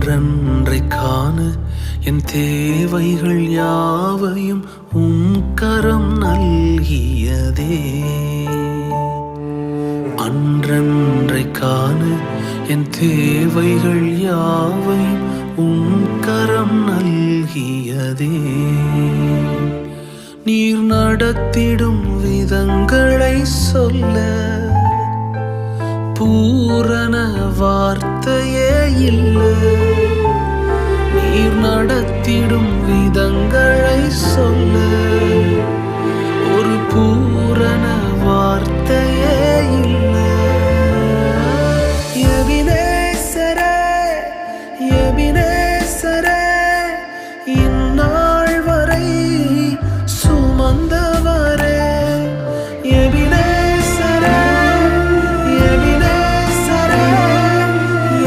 அன்றன்றை காண என் தேவைகள் யாவையும் உம் கரம் நல்கியதே. அன்றன்றை காண என் தேவைகள் யாவையும் உம் கரம் நல்கியதே. நீர் நடத்திடும் விதங்களை சொல்ல பூரண வார்த்தையே இல்லை. நீர் நடத்திடும் விதங்களை சொல்ல